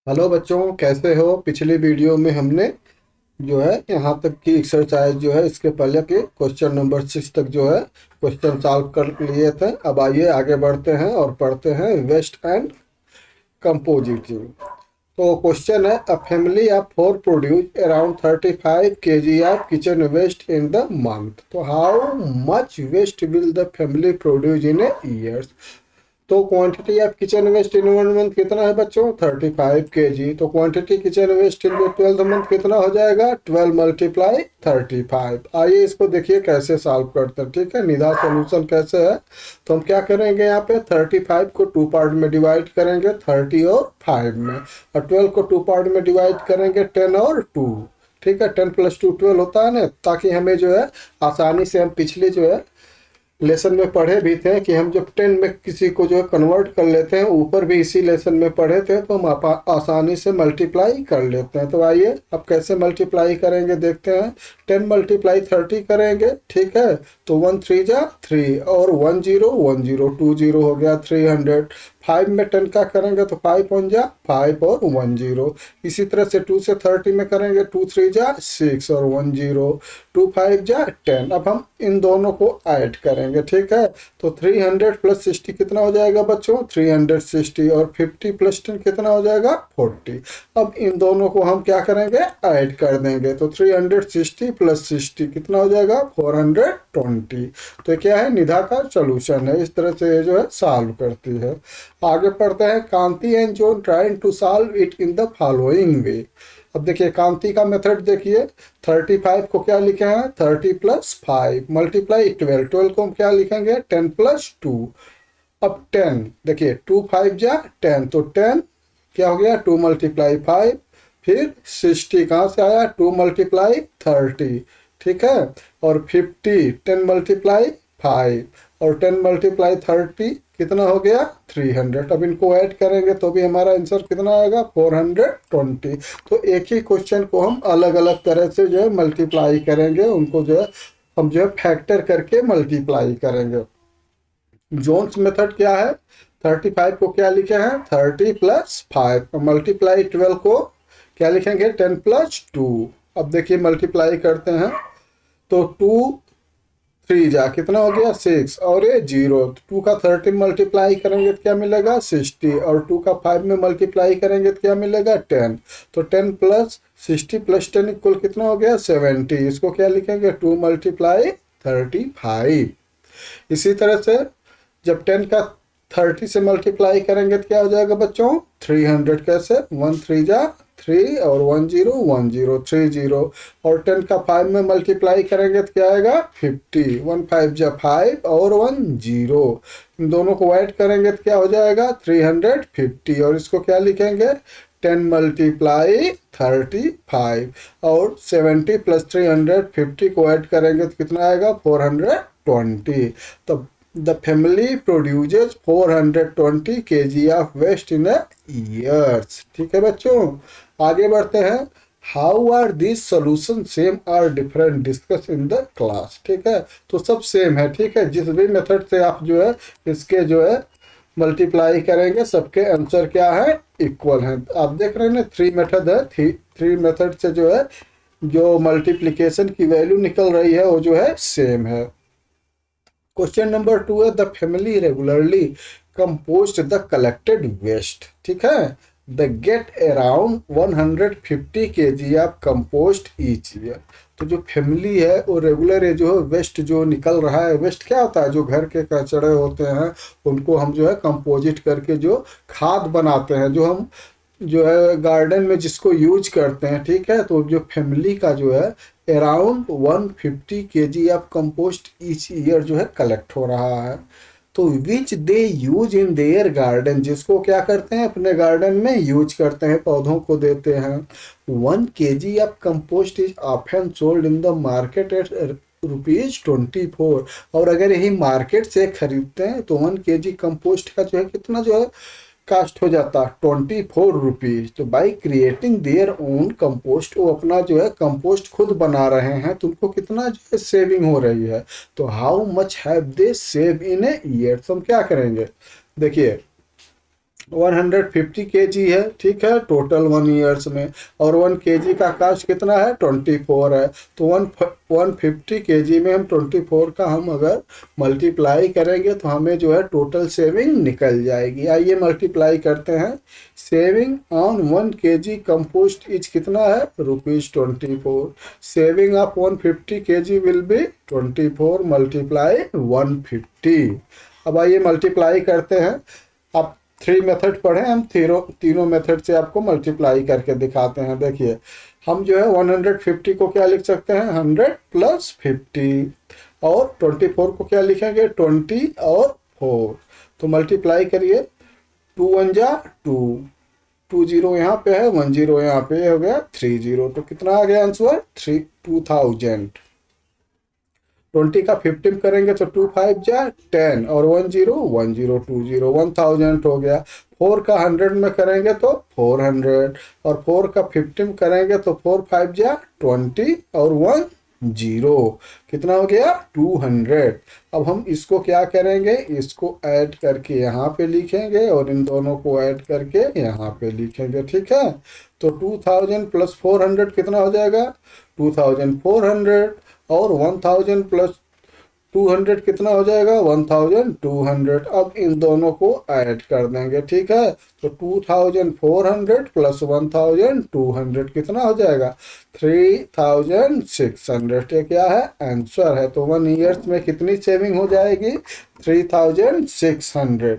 Hello बच्चों, कैसे हो? पिछली वीडियो में हमने जो है यहाँ तक की एक्सरसाइज जो है इसके पहले के क्वेश्चन नंबर 6 तक जो है क्वेश्चन सॉल्व कर लिए थे। अब आइए आगे बढ़ते हैं और पढ़ते हैं वेस्ट एंड कंपोजिटिंग। तो क्वेश्चन है, a family of four produce around 35 kg of kitchen waste in the month. तो how much waste will the family produce in a year? तो quantity of kitchen waste in one month कितना है बच्चों? 35 kg। तो quantity kitchen waste in 12th month कितना हो जाएगा? 12 multiply 35। आइए इसको देखिए कैसे सॉल्व करते हैं। ठीक है, निधा सॉल्यूशन कैसे है। तो हम क्या करेंगे, यहाँ पे 35 को 2 पार्ट में डिवाइड करेंगे, 30 और 5 में, और 12 को 2 पार्ट में डिवाइड करेंगे, 10 और 2। ठीक है, 10 + 2 12 होता है ना, ताकि हमें जो है आसानी से, हम पिछले जो है लेसन में पढ़े भी थे कि हम जब 10 में किसी को जो है कन्वर्ट कर लेते हैं, ऊपर भी इसी लेसन में पढ़े थे, तो हम आसानी से मल्टीप्लाई कर लेते हैं। तो आइए अब कैसे मल्टीप्लाई करेंगे देखते हैं। 10 मल्टीप्लाई 30 करेंगे, ठीक है। तो 1 3 जा 3 और 1 0 1 0 2 0 हो गया 300। 5 में 10 का करेंगे तो 5 1 जा 5 और 1 0। इसी तरह से 2 से 30 में करेंगे, 2 3 जा 6 और 1 0, 2 5 जा 10। अब हम इन दोनों को ऐड करेंगे, ठीक है। तो 300 + 60 कितना हो जाएगा बच्चों? 360। और 50 + 10 कितना हो जाएगा? 40। अब इन दोनों को हम क्या करेंगे? ऐड कर देंगे। तो 360 + 60 कितना हो जाएगा? 420। तो ये क्या है? निधा का सोल्यूशन है। इस तरह से ये जो है सॉल्व करती है। आगे पढ़ते हैं, Kanti and John trying to solve it in the following way. अब देखिए कांति का मेथड देखिए। 35 को क्या लिखे हैं? 30 + 5 मल्टीप्लाई 12। 12 को हम क्या लिखेंगे? 10 + 2। अब 10 देखिए, 2 5 जा 10, तो 10 क्या हो गया? 2 × 5। फिर 60 कहाँ से आया? 2 × 30। ठीक है। और 50 10 × 5 और 10 × 30 कितना हो गया? 300। अब इनको ऐड करेंगे तो भी हमारा आंसर कितना आएगा? 420। तो एक ही क्वेश्चन को हम अलग अलग तरह से जो है मल्टीप्लाई करेंगे, उनको जो है हम जो है फैक्टर करके मल्टीप्लाई करेंगे। जोन्स मेथड क्या है? 35 को क्या लिखे हैं? 30 + 5 मल्टीप्लाई 12 को क्या लिखेंगे? 10 + 2। अब देखिए मल्टीप्लाई करते हैं तो 2 3 जा कितना हो गया? 6 और ये 0। 2 का 30 मल्टीप्लाई करेंगे तो क्या मिलेगा? 60। और 2 का 5 में मल्टीप्लाई करेंगे तो क्या मिलेगा? 10। तो 10 + 60 + 10 इक्वल कितना हो गया? 70। इसको क्या लिखेंगे? 2 × 35। इसी तरह से जब 10 का 30 से मल्टीप्लाई करेंगे तो क्या हो जाएगा बच्चों? 300। कैसे? 1 3 जा 3 और 1 0 1 0 3 0। और 10 का 5 में मल्टीप्लाई करेंगे तो क्या आएगा? 50। 1 5 जा 5 और 1 0। इन दोनों को ऐड करेंगे तो क्या हो जाएगा? 350। और इसको क्या लिखेंगे? 10 × 35। और 70 + 350 को ऐड करेंगे तो कितना आएगा? 420। तो the family produces 420 kg of waste in a years। ठीक है बच्चों, आगे बढ़ते हैं। How are this solution same are different? Discuss in the class. ठीक है, तो सब सेम है। ठीक है, जिस भी मेथड से आप जो है इसके जो है मल्टीप्लाई करेंगे, सबके आंसर क्या है? इक्वल है। आप देख रहे हैं ना, 3 मेथड है। 3 मेथड से जो है जो मल्टीप्लिकेशन की वैल्यू निकल रही है वो जो है सेम है। क्वेश्चन नंबर 2 है, the family regularly compost the collected waste. ठीक है, the get around 150 kg of compost each year. तो जो फैमिली है वो रेगुलर है, जो है वेस्ट जो निकल रहा है। वेस्ट क्या होता है? जो घर के कचड़े होते हैं उनको हम जो है कंपोजिट करके जो खाद बनाते हैं, जो हम जो है गार्डन में जिसको यूज करते हैं। ठीक है, तो जो फैमिली का जो है around 150 kg of compost each year जो है कलेक्ट हो रहा है। तो विच दे यूज इन देयर गार्डन, जिसको क्या करते हैं? अपने गार्डन में यूज करते हैं, पौधों को देते हैं। 1 kg of compost is often sold in the market at ₹24। और अगर यही मार्केट से खरीदते हैं तो 1 kg कंपोस्ट का जो है कितना जो है कास्ट हो जाता? ₹24। तो by creating their own compost, वो अपना जो है कंपोस्ट खुद बना रहे हैं, तो उनको कितना जो है सेविंग हो रही है। तो how much have they save in a year? तो हम क्या करेंगे देखिए, 150 केजी है, ठीक है, टोटल 1 ईयर्स में। और 1 केजी का कास्ट कितना है, 24 है। तो 150 केजी में हम 24 का हम अगर मल्टीप्लाई करेंगे तो हमें जो है टोटल सेविंग निकल जाएगी। आइए मल्टीप्लाई करते हैं। Saving on 1 KG compost is कितना है, ₹24। Saving of 150 KG will be 24 multiply 150। अब आइए मल्टीप्लाई करते हैं। अब 3 मेथड पढ़े हम, तीनों मेथड से आपको मल्टीप्लाई करके दिखाते हैं। देखिए हम जो है 150 को क्या लिख सकते हैं, 100 प्लस 50, और 24 को क्या लिखेंगे, 20 और 4। तो मल्टीप्लाई करिए, 2 1 जा 2, 2 0 यहाँ पे है, 1 0 यहाँ पे हो गया 3 0। तो कितना आ गया आंसर, 2000। 20 का 15 करेंगे तो 2 5 जा 10, और 1 0 1 0 2 0, 1000 हो गया। 4 का 100 में करेंगे तो 400, और 4 का 15 करेंगे तो 4 5 जा 20, और 1 0, कितना हो गया, 200। अब हम इसको क्या करेंगे, इसको ऐड करके यहाँ पे लिखेंगे और इन दोनों को ऐड करके यहाँ पे लिखेंगे, ठीक है। तो 2000 प्लस 400 कितना हो जाएगा, 2400, और 1000 प्लस 200 कितना हो जाएगा, 1200। अब इन दोनों को ऐड कर देंगे, ठीक है। तो 2400 प्लस 1200 कितना हो जाएगा, 3600। ये क्या है, आंसर है। तो 1 ईयर्स में कितनी सेविंग हो जाएगी, 3600।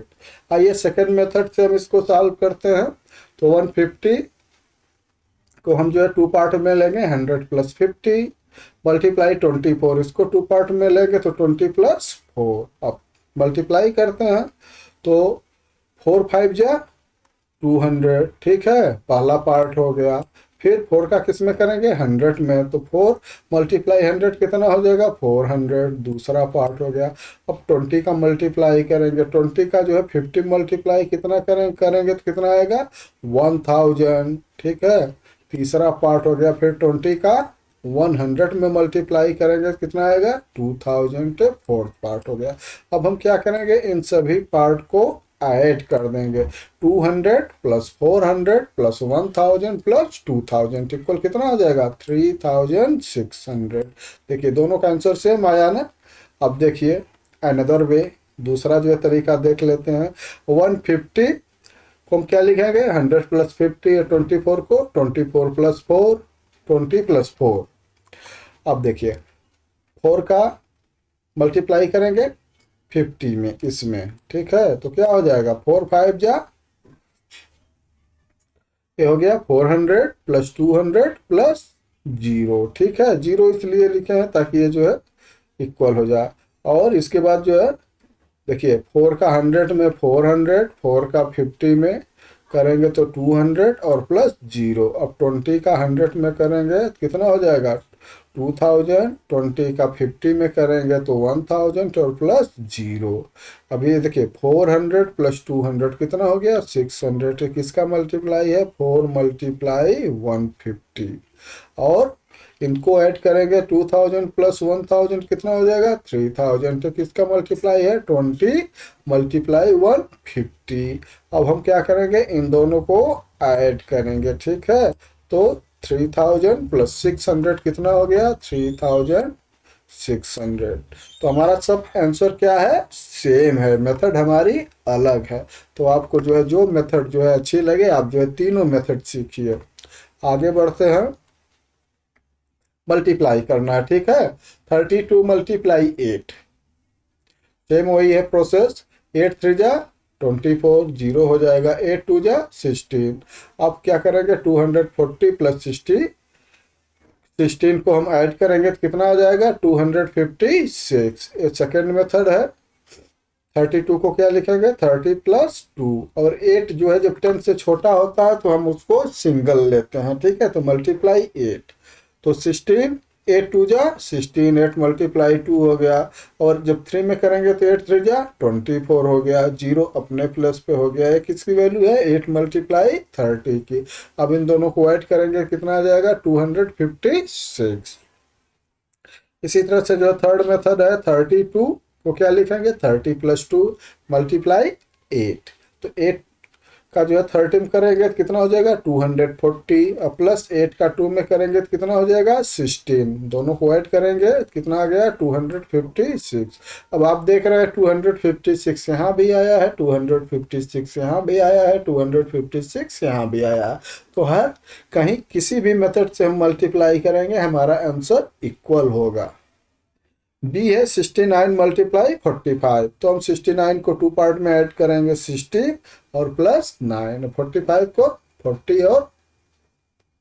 आइए सेकंड मेथड से हम इसको सॉल्व करते हैं। तो 150 को हम जो है 2 पार्ट में लेंगे, 100 प्लस 50 मल्टीप्लाई 24, इसको 2 पार्ट में लेंगे तो 20 प्लस 4। अब मल्टीप्लाई करते हैं तो 4 5 जा 200, ठीक है, पहला पार्ट हो गया। फिर 4 का किस में करेंगे, 100 में, तो 4 मल्टीप्लाई 100 कितना हो जाएगा, 400, दूसरा पार्ट हो गया। अब 20 का मल्टीप्लाई करेंगे, 20 का जो है 50 मल्टीप्लाई कितना करेंगे तो कितना आएगा, 1000, ठीक है, तीसरा पार्ट हो गया। फिर 20 का 100 में मल्टीप्लाई करेंगे तो कितना आएगा, 2000, फोर्थ पार्ट हो गया। अब हम क्या करेंगे, इन सभी पार्ट को ऐड कर देंगे। 200 प्लस 400 प्लस 1000 प्लस 2000 इक्वल कितना हो जाएगा, 3600। देखिए दोनों का आंसर सेम आया ना। अब देखिए अनदर वे, दूसरा जो है तरीका देख लेते हैं। 150 को हम क्या लिखेंगे, 100 प्लस 50, 24 को 24 प्लस 4, 20 प्लस 4। अब देखिए 4 का मल्टीप्लाई करेंगे 50 में, इसमें, ठीक है, तो क्या हो जाएगा, 4 5 जा, ये हो गया 400 प्लस 200 प्लस 0, ठीक है। 0 इसलिए लिखे हैं ताकि ये जो है इक्वल हो जाए। और इसके बाद जो है देखिए 4 का 100 में 400, 4 का 50 में करेंगे तो 200 और प्लस 0। अब 20 का 100 में करेंगे कितना हो जाएगा, 2000, 20 का 50 में करेंगे तो 1000 और प्लस 0। अब ये देखिए 400 प्लस 200 कितना हो गया, 600। किसका मल्टीप्लाई है, 4 मल्टीप्लाई 150, और इनको ऐड करेंगे 2000 प्लस 1000 कितना हो जाएगा, 3000। तो किसका मल्टीप्लाई है, 20 मल्टीप्लाई 150। अब हम क्या करेंगे, इन दोनों को ऐड करेंगे, ठीक है। तो 3000 प्लस 600 कितना हो गया, 3600। तो हमारा सब आंसर क्या है, सेम है, मेथड हमारी अलग है। तो आपको जो है जो मेथड जो है अच्छी लगे, आप जो है तीनों मेथड सीखिए। आगे बढ़ते हैं, मल्टीप्लाई करना है, ठीक है। 32 मल्टीप्लाई 8, सेम वही है प्रोसेस। 8 3 जा 24, 0 हो जाएगा, 8 2 जा 16। अब क्या करेंगे, 240 प्लस 60, 16 को हम ऐड करेंगे तो कितना हो जाएगा, 256। ये सेकेंड मेथड है। 32 को क्या लिखेंगे, 30 प्लस 2, और 8 जो है जब 10 से छोटा होता है तो हम उसको सिंगल लेते हैं, ठीक है। तो मल्टीप्लाई 8, तो 16, 8 2 जा 16, 8 मल्टीप्लाई 2 हो गया। और जब 3 में करेंगे तो 8 3 जा 24 हो गया, 0 अपने प्लस पे हो गया। किसकी वैल्यू है, 8 मल्टीप्लाई 30 की। अब इन दोनों को ऐड करेंगे कितना आ जाएगा, 256। इसी तरह से जो थर्ड मेथड है, 32 को क्या लिखेंगे, 30 प्लस 2 मल्टीप्लाई 8। तो 8 का जो है 30 में करेंगे तो कितना हो जाएगा 240, और प्लस 8 का 2 में करेंगे तो कितना हो जाएगा 16, दोनों को ऐड करेंगे तो कितना आ गया 256। अब आप देख रहे हैं 256 यहाँ भी आया है, 256 यहाँ भी आया है, 256 यहाँ भी आया है। तो हर कहीं किसी भी मेथड से हम मल्टीप्लाई करेंगे हमारा आंसर इक्वल होगा। बी है 69 मल्टीप्लाई 45, तो हम 69 को 2 पार्ट में ऐड करेंगे 60 और प्लस 9, 45 को 40 और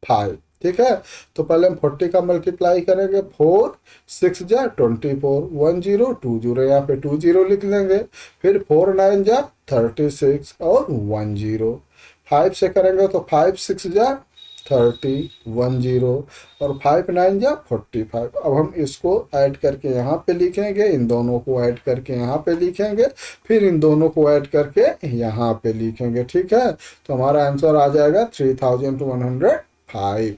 5, ठीक है। तो पहले हम 40 का मल्टीप्लाई करेंगे, 4 6 जा 24, 1 0 2 0, यहाँ पे 2 0 लिख लेंगे, फिर 4 9 जा 36 और 1 0, 5 से करेंगे तो 5 6 जा 30 1 0 और 5 9 जा 45। अब हम इसको ऐड करके यहाँ पे लिखेंगे, इन दोनों को ऐड करके यहाँ पे लिखेंगे, फिर इन दोनों को ऐड करके यहाँ पे लिखेंगे, ठीक है। तो हमारा आंसर आ जाएगा 3105।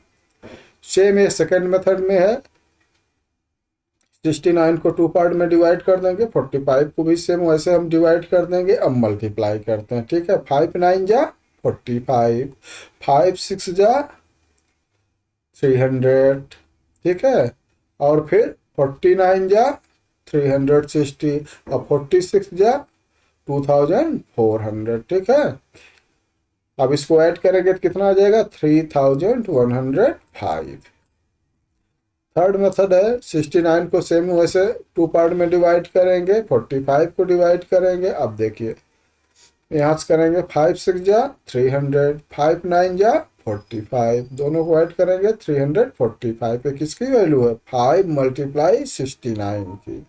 सेम ये सेकेंड मेथड में है, 69 को 2 पार्ट में डिवाइड कर देंगे, 45 को भी सेम वैसे हम डिवाइड कर देंगे। अब मल्टीप्लाई करते हैं, ठीक है। 5 9 जा 45, 5 6 जा 300, ठीक है, और फिर 49 जा 360 और 46 जा 2400, ठीक है। अब इसको ऐड करेंगे तो कितना आ जाएगा 3105। थर्ड मेथड है, 69 को सेम वैसे 2 पार्ट में डिवाइड करेंगे, 45 को डिवाइड करेंगे। अब देखिए यहाँ से करेंगे 5 6 जा 300, 5 9 जा 45, दोनों को ऐड करेंगे 345 पे किसकी वैल्यू है 5 मल्टीप्लाई 69 की।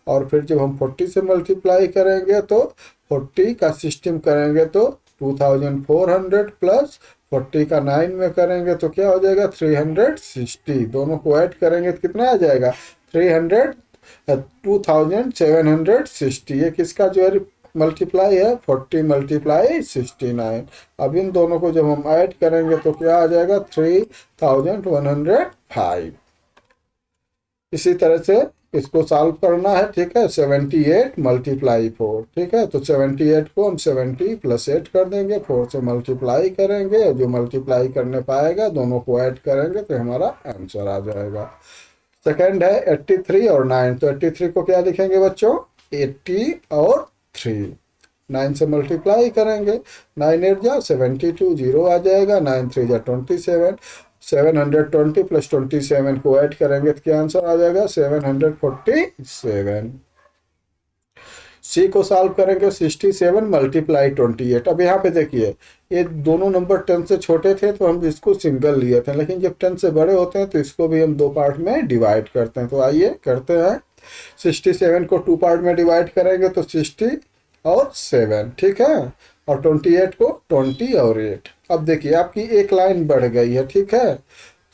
और फिर जब हम 40 से मल्टीप्लाई करेंगे तो 40 का सिस्टम करेंगे तो 2400 प्लस 40 का 9 में करेंगे तो क्या हो जाएगा 360, दोनों को ऐड करेंगे तो कितना आ जाएगा 2760। ये किसका जो है मल्टीप्लाई है 40 मल्टीप्लाई 69। अब इन दोनों को जब हम ऐड करेंगे तो क्या आ जाएगा 3105। इसी तरह से इसको सॉल्व करना है, ठीक है। 78 मल्टीप्लाई 4, ठीक है। तो 78 को हम 70 प्लस 8 कर देंगे, 4 से मल्टीप्लाई करेंगे, और जो मल्टीप्लाई करने पाएगा दोनों को ऐड करेंगे तो हमारा आंसर आ जाएगा। सेकंड है 83 और 9, तो 83 को क्या लिखेंगे बच्चों 80 और 3, 9 से मल्टीप्लाई करेंगे, 9 8 जा 72, 0 आ जाएगा, 9 3 जा 27, 720 प्लस 27 को ऐड करेंगे तो क्या आंसर आ जाएगा 747। सी को सॉल्व करेंगे 67 मल्टीप्लाई 28। अब यहाँ पे देखिए ये दोनों नंबर 10 से छोटे थे तो हम इसको सिंगल लिए थे, लेकिन जब 10 से बड़े होते हैं तो इसको भी हम 2 पार्ट में डिवाइड करते हैं। तो आइए करते हैं, 67 को 2 पार्ट में डिवाइड करेंगे तो 60 और 7, ठीक है, और 28 को 20 और 8। अब देखिए आपकी एक लाइन बढ़ गई है, ठीक है।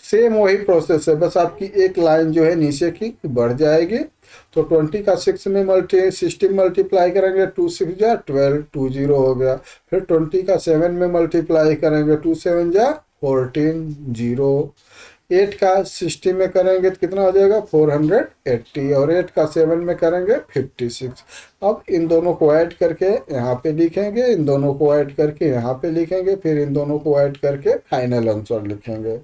सेम वही प्रोसेस है, बस आपकी एक लाइन जो है नीचे की बढ़ जाएगी। तो 20 का 6 में 60 मल्टीप्लाई करेंगे, 2 6 जा 12, 2 0 हो गया। फिर 20 का 7 में मल्टीप्लाई करेंगे, 2 7 जा 14, 0। 8 का 60 में करेंगे तो कितना हो जाएगा 480, और 8 का 7 में करेंगे 56। अब इन दोनों को ऐड करके यहाँ पे लिखेंगे, इन दोनों को ऐड करके यहाँ पे लिखेंगे, फिर इन दोनों को ऐड करके फाइनल आंसर लिखेंगे।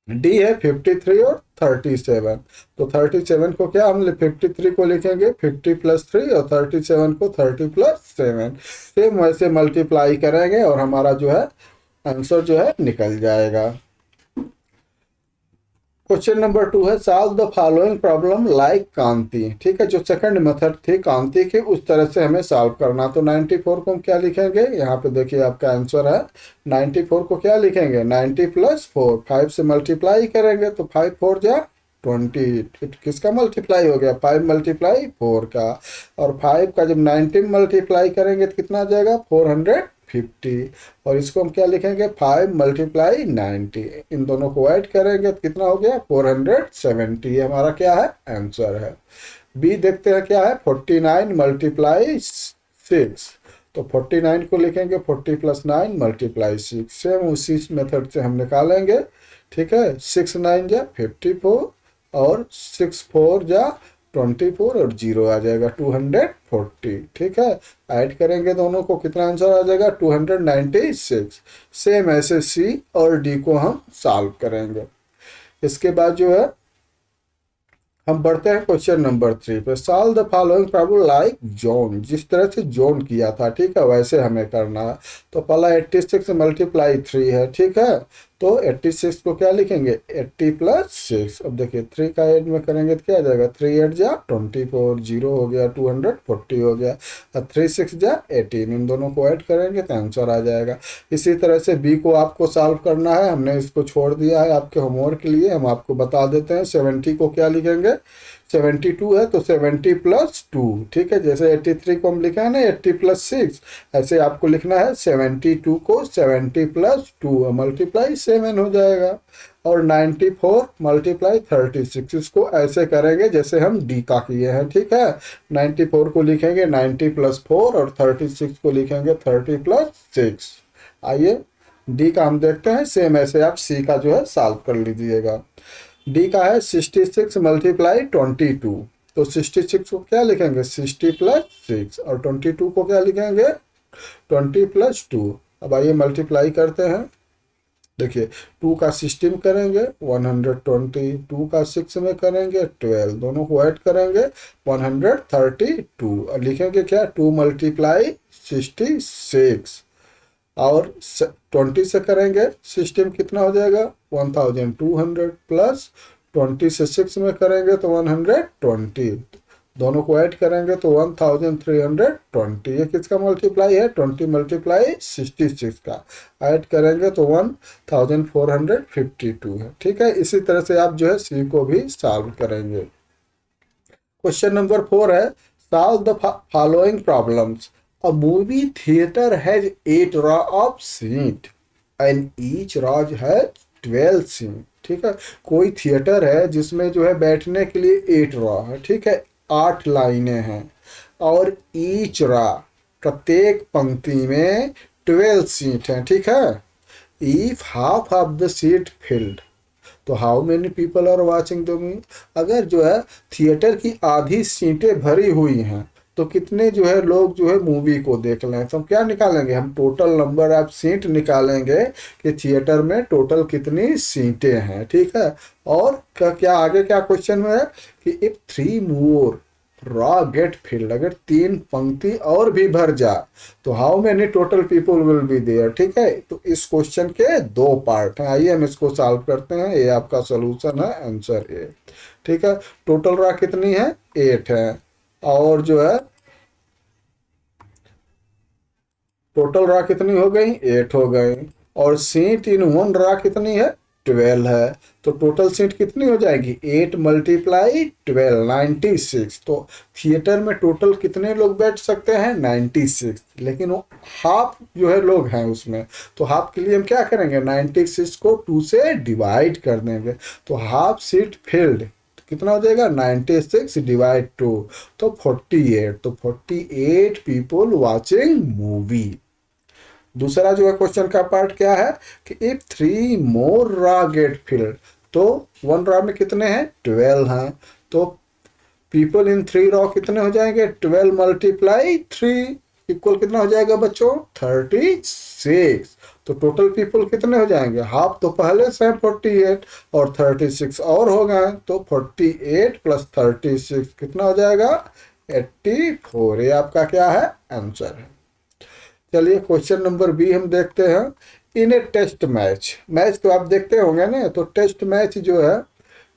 डी है 53 और 37, तो 37 को क्या हम 53 को लिखेंगे 50 प्लस 3 और 37 को 30 प्लस 7, सेम वैसे मल्टीप्लाई करेंगे और हमारा जो है आंसर जो है निकल जाएगा। क्वेश्चन नंबर 2 है, solve the following problem like Kanti, ठीक है। जो सेकंड मेथड थी कांति की उस तरह से हमें सॉल्व करना। तो 94 को हम क्या लिखेंगे, यहाँ पे देखिए आपका आंसर है 94 को क्या लिखेंगे 90 प्लस 4, 5 से मल्टीप्लाई करेंगे तो 5 4 जा 20, किसका मल्टीप्लाई हो गया 5 मल्टीप्लाई 4 का, और 5 का जब 19 मल्टीप्लाई करेंगे तो कितना आ जाएगा 450, और इसको हम क्या लिखेंगे 5 मल्टीप्लाई 90, इन दोनों को ऐड करेंगे तो कितना हो गया 470, हमारा क्या है आंसर है। बी देखते हैं क्या है 49 मल्टीप्लाई 6, तो 49 को लिखेंगे 40 प्लस 9 मल्टीप्लाई 6, सेम उसी मेथड से हम निकालेंगे, ठीक है। 6 9 जा 54 और 6 4 जा 24 और 0 आ जाएगा 240। ठीक है, ऐड करेंगे दोनों को, कितना आंसर आ जाएगा 296। सेम ऐसे सी और डी को हम सॉल्व करेंगे। इसके बाद जो है हम बढ़ते हैं क्वेश्चन नंबर 3 पे। Solve the following problem like zone, जिस तरह से जोन किया था, ठीक है, वैसे हमें करना है। तो पहला 86 मल्टीप्लाई 3 है, ठीक है, तो 86 को क्या लिखेंगे 80 प्लस 6। अब देखिए 3 का एड में करेंगे तो क्या आ जाएगा 3 8 जा 24, 0 हो गया 240 हो गया, और 3 6 जा 18, इन दोनों को ऐड करेंगे तो आंसर आ जाएगा। इसी तरह से बी को आपको सॉल्व करना है, हमने इसको छोड़ दिया है आपके होमवर्क के लिए, हम आपको बता देते हैं। 70 को क्या लिखेंगे 72 है तो 70 प्लस 2, ठीक है, जैसे 83 को हम लिखा है ना 80 प्लस 6, ऐसे आपको लिखना है 72 को 70 प्लस 2 मल्टीप्लाई 7 हो जाएगा, और 94 मल्टीप्लाई 36, इसको ऐसे करेंगे जैसे हम डी का किए हैं। ठीक है, 94 को लिखेंगे 90 प्लस 4 और 36 को लिखेंगे 30 प्लस 6। आइए डी का हम देखते हैं, सेम ऐसे आप सी का जो है सॉल्व कर लीजिएगा। डी का है 66 मल्टीप्लाई 22, तो 66 को क्या लिखेंगे 60 प्लस 6 और 22 को क्या लिखेंगे 20 प्लस 2। अब आइए मल्टीप्लाई करते हैं, देखिए 2 का 60 में करेंगे 120, 2 का 6 में करेंगे 12, दोनों को ऐड करेंगे 132, और लिखेंगे क्या 2 मल्टीप्लाई 66, और 20 से करेंगे 60 में कितना हो जाएगा 1200 प्लस 20 से 6 में करेंगे तो 120, दोनों को ऐड करेंगे तो 1320। ये किसका मल्टीप्लाई है 20 मल्टीप्लाई 66 का, ऐड करेंगे तो 1452 है। ठीक है, इसी तरह से आप जो है सी को भी सॉल्व करेंगे। क्वेश्चन नंबर 4 है solve the following problems. A movie theater has 8 row of seat and each row has 12 seat। ठीक है, कोई थिएटर है जिसमें जो है बैठने के लिए 8 रॉ है, ठीक है, 8 लाइनें हैं, और ईच रॉ प्रत्येक पंक्ति में 12 सीट हैं। ठीक है, if half of the seat filled तो how many people are watching the movie. अगर जो है थिएटर की आधी सीटें भरी हुई हैं तो कितने जो है लोग जो है मूवी को देख लें, तो हम क्या निकालेंगे, हम टोटल नंबर ऑफ सीट निकालेंगे कि थिएटर में टोटल कितनी सीटें हैं। ठीक है, और क्या आगे क्या क्वेश्चन में है कि if 3 more row get filled, अगर 3 पंक्ति और भी भर जाए तो how many total people will be there. ठीक है, तो इस क्वेश्चन के 2 पार्ट हैं, आइए हम इसको सॉल्व करते हैं। ये आपका सोल्यूशन है आंसर ए। ठीक है, टोटल रॉ कितनी है 8 है, और जो है टोटल रॉ कितनी हो गई 8 हो गई, और सीट इन 1 रॉ कितनी है 12 है, तो टोटल सीट कितनी हो जाएगी 8 मल्टीप्लाई 12 96। तो थिएटर में टोटल कितने लोग बैठ सकते हैं 96, लेकिन वो हाफ जो है लोग हैं उसमें, तो हाफ के लिए हम क्या करेंगे 96 को 2 से डिवाइड कर देंगे, तो हाफ सीट फिल्ड कितना हो जाएगा 96 डिवाइड 2, तो 48, तो 48 पीपल वाचिंग मूवी। दूसरा जो है क्वेश्चन का पार्ट क्या है कि if 3 more row get filled, तो 1 रॉ में कितने हैं 12 हैं, तो पीपल इन 3 रॉ कितने हो जाएंगे 12 मल्टीप्लाई 3 इक्वल कितना हो जाएगा बच्चों 36। तो टोटल पीपल कितने हो जाएंगे, हाफ तो पहले से 48 और 36 और हो गए, तो 48 प्लस 36 कितना हो जाएगा 84। ये आपका क्या है आंसर है। चलिए क्वेश्चन नंबर बी हम देखते हैं। इन ए टेस्ट मैच, मैच तो आप देखते होंगे ना, तो टेस्ट मैच जो है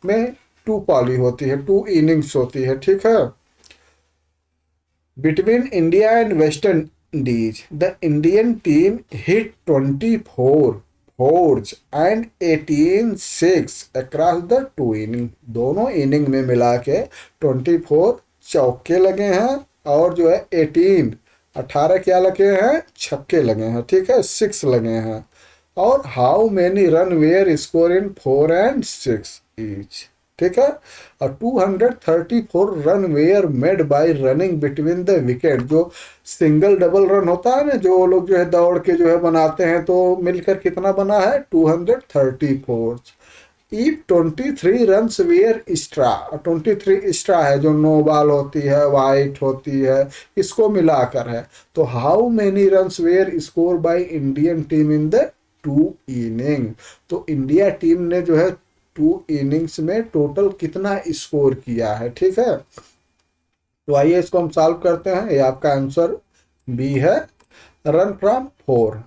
में 2 पाली होती है, 2 इनिंग्स होती है। ठीक है, between India and West Indies the Indian team hit 24 force and 18 6 across the 2 inning. दोनों इनिंग में मिला के 24 चौके लगे हैं, और जो है 18 क्या लगे हैं छक्के लगे हैं। ठीक है, 6 लगे हैं, और how many run were score in 4 and 6 each. ठीक है, और 234 run were made by running between the wicket. जो सिंगल डबल रन होता है ना, जो लोग जो है दौड़ के जो है बनाते हैं, तो मिलकर कितना बना है 234। If 23 runs were extra, 23 extra है जो नो बॉल होती है, वाइट होती है, इसको मिलाकर है, तो how many runs were score by Indian team in the 2 inning. तो इंडिया टीम ने जो है 2 इनिंग्स में टोटल कितना स्कोर किया है, ठीक है। तो आइए इसको हम सॉल्व करते हैं। ये आपका आंसर बी है, रन फ्रॉम 4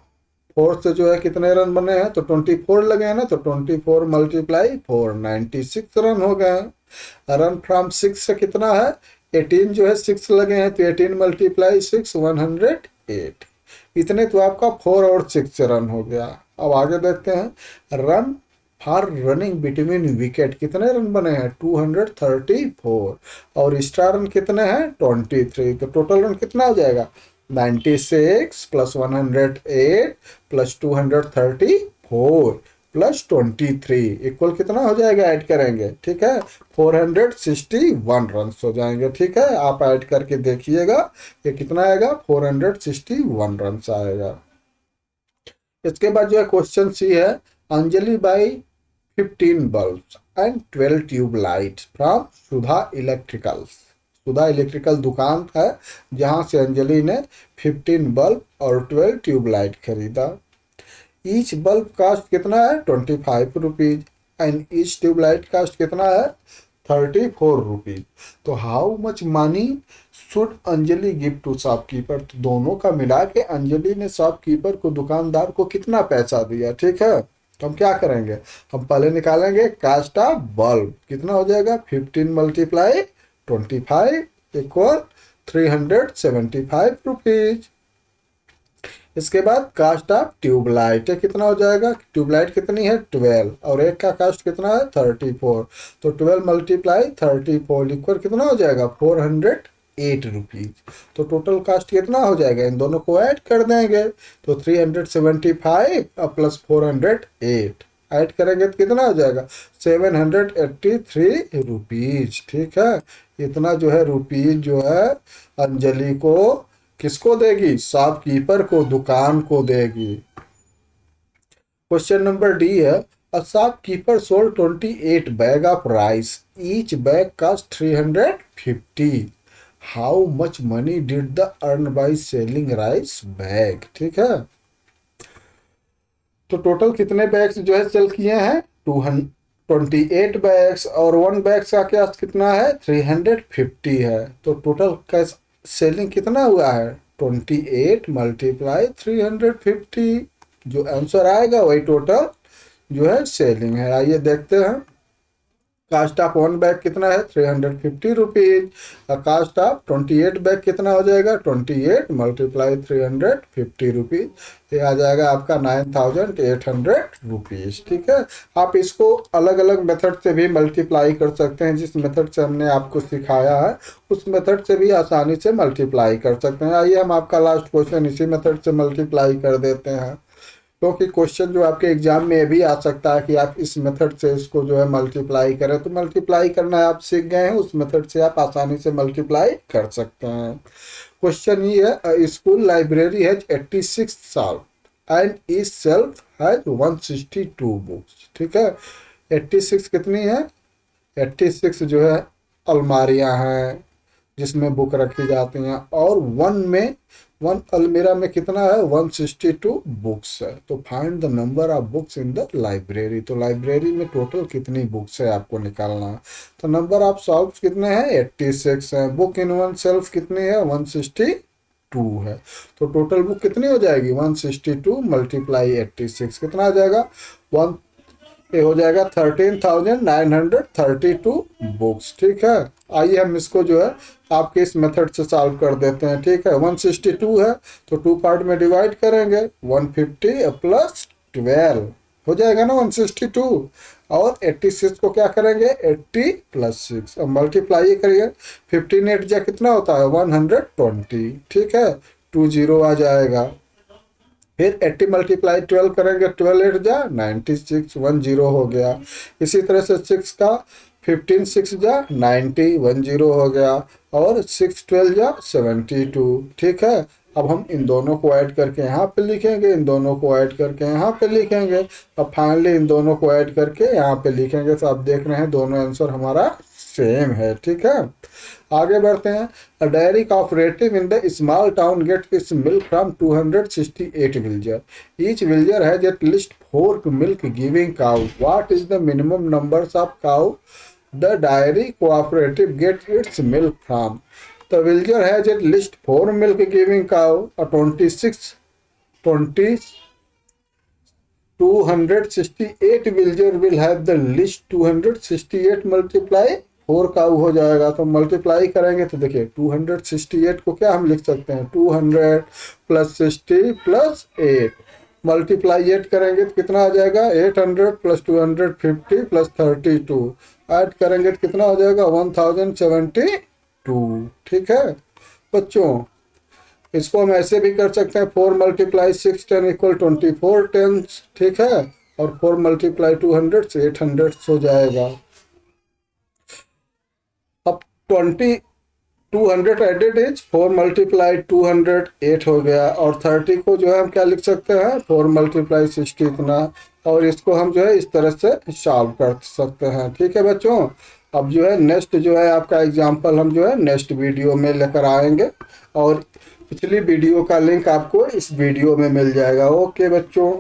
से जो है कितने रन बने हैं, तो 24 लगे हैं ना, तो 24 मल्टीप्लाई 4 96 रन हो गए हैं। रन फ्रॉम 6 से कितना है, 18 जो है 6 लगे हैं, तो 18 मल्टीप्लाई 6 108। इतने तो आपका 4 और 6 से रन हो गया। अब आगे देखते हैं, run for running between wicket कितने रन बने हैं, 234, और एक्स्ट्रा रन कितने हैं, 23, तो टोटल रन कितना हो जाएगा, 96 प्लस 108 प्लस 234 प्लस 23 इक्वल कितना हो जाएगा, ऐड करेंगे, ठीक है, 461 रन हो जाएंगे, ठीक है। आप ऐड करके देखिएगा ये कितना आएगा, 461 रन आएगा। इसके बाद जो है क्वेश्चन सी है, Anjali by 15 bulbs and 12 tube light from Sudha electricals. Sudha electrical दुकान है जहां से अंजलि ने 15 बल्ब और 12 ट्यूब लाइट खरीदा। ईच बल्ब कास्ट कितना है, 25 rupees, and each tube light cost कितना है, 34 रुपीज। तो how much money should Anjali give to shopkeeper. तो दोनों का मिला के अंजलि ने शॉपकीपर को, दुकानदार को कितना पैसा दिया, ठीक है। तो हम क्या करेंगे, हम पहले निकालेंगे कास्ट ऑफ बल्ब, कितना हो जाएगा, 15 मल्टीप्लाई 25 इक्वल 375 रुपीज। इसके बाद कास्ट ऑफ ट्यूबलाइट कितना हो जाएगा, ट्यूबलाइट कितनी है 12, और एक का कास्ट कितना है 34, तो 12 मल्टीप्लाई 34 इक्वल कितना हो जाएगा 408 रुपीज। तो टोटल कास्ट कितना हो जाएगा, इन दोनों को ऐड कर देंगे, तो 375 प्लस 408 ऐड करेंगे तो कितना हो जाएगा 783 रुपीज, ठीक है। इतना जो है रुपीज जो है अंजलि को किसको देगी, शॉपकीपर को, दुकान को देगी। क्वेश्चन नंबर डी है, a shopkeeper sold 28 bag of rice, each bag cost 350, how much money did the earn by selling rice bag, ठीक है। तो टोटल कितने बैग्स जो है सेल किए हैं, 228 बैग्स, और 1 बैग्स का क्या कितना है 350 है, तो टोटल का सेलिंग कितना हुआ है 28 मल्टीप्लाई 350, जो आंसर आएगा वही टोटल जो है सेलिंग है। आइए देखते हैं, कास्ट ऑफ 1 बैग कितना है 350 रुपीज, कास्ट ऑफ 28 बैग कितना हो जाएगा 28 मल्टीप्लाई 350 रुपीज, ये आ जाएगा आपका 9800 रुपीज, ठीक है। आप इसको अलग अलग मेथड से भी मल्टीप्लाई कर सकते हैं, जिस मेथड से हमने आपको सिखाया है उस मेथड से भी आसानी से मल्टीप्लाई कर सकते हैं। आइए हम आपका लास्ट क्वेश्चन इसी मेथड से मल्टीप्लाई कर देते हैं, क्योंकि क्वेश्चन जो आपके एग्जाम में भी आ सकता है कि आप इस मेथड से इसको जो है मल्टीप्लाई करें, तो मल्टीप्लाई करना आप सीख गए हैं, उस मेथड से आप आसानी से मल्टीप्लाई कर सकते हैं। क्वेश्चन ये है, स्कूल लाइब्रेरी हैज 86 साल and each self has 162 books, ठीक है। 86 कितनी है, 86 जो है अलमारियां हैं जिसमें बुक रखी जाती हैं, और वन अलमीरा में कितना है 162 बुक्स है। तो find the number of books in the library, तो लाइब्रेरी में टोटल कितनी बुक्स है आपको निकालना है। तो नंबर ऑफ शेल्फ्स कितने हैं 86 है, बुक इन वन शेल्फ कितनी है 162 है, तो टोटल बुक कितनी हो जाएगी 162 मल्टीप्लाई 86 कितना आ जाएगा, वन ये हो जाएगा 13,932 बुक्स, ठीक है। आइए हम इसको जो है आपके इस मेथड से सॉल्व कर देते हैं, ठीक है। 162 है तो 2 पार्ट में डिवाइड करेंगे, 150 प्लस 12 हो जाएगा ना 162, और 86 को क्या करेंगे 80 प्लस 6, अब मल्टीप्लाई करिए, 15 8 जा कितना होता है 120, ठीक है, 20 आ जाएगा। फिर 80 मल्टीप्लाई 12 करेंगे, 12 8 जा 96 10 हो गया। इसी तरह से 6 का 15 6 जा 90 10 हो गया, और 6 12 जा 72, ठीक है। अब हम इन दोनों को ऐड करके यहाँ पे लिखेंगे, इन दोनों को ऐड करके यहाँ पे लिखेंगे, अब फाइनली इन दोनों को ऐड करके यहाँ पे लिखेंगे। तो आप देख रहे हैं दोनों आंसर हमारा सेम है। ठीक है, आगे बढ़ते हैं। A dairy cooperative in the small town gets its milk from 268 villager. Each villager has at least 4 milk giving cow. What is the minimum numbers of cow the dairy cooperative gets its milk from? The villager has at least 4 milk giving cow. A 268 villager will have the least 268 multiply 4 cow हो जाएगा। तो multiply करेंगे तो देखिए 268 को क्या हम लिख सकते हैं, 200 प्लस 60 प्लस 8, मल्टीप्लाई 8 करेंगे तो कितना आ जाएगा, 800 प्लस 250 प्लस 32, ऐड करेंगे तो कितना हो जाएगा, 1072। ठीक है बच्चों, इसको हम ऐसे भी कर सकते हैं, 4 मल्टीप्लाई 6 10 इक्वल 24 टेंस। ठीक है, और 4 मल्टीप्लाई 200 से 800 हो जाएगा। अब 200 एडेड इज 4 मल्टीप्लाई 200 8 हो गया, और 30 को जो है हम क्या लिख सकते हैं, 4 मल्टीप्लाई 60 इतना, और इसको हम जो है इस तरह से सॉल्व कर सकते हैं। ठीक है बच्चों, अब जो है नेक्स्ट जो है आपका एग्जाम्पल हम जो है नेक्स्ट वीडियो में लेकर आएंगे, और पिछली वीडियो का लिंक आपको इस वीडियो में मिल जाएगा। ओके बच्चों।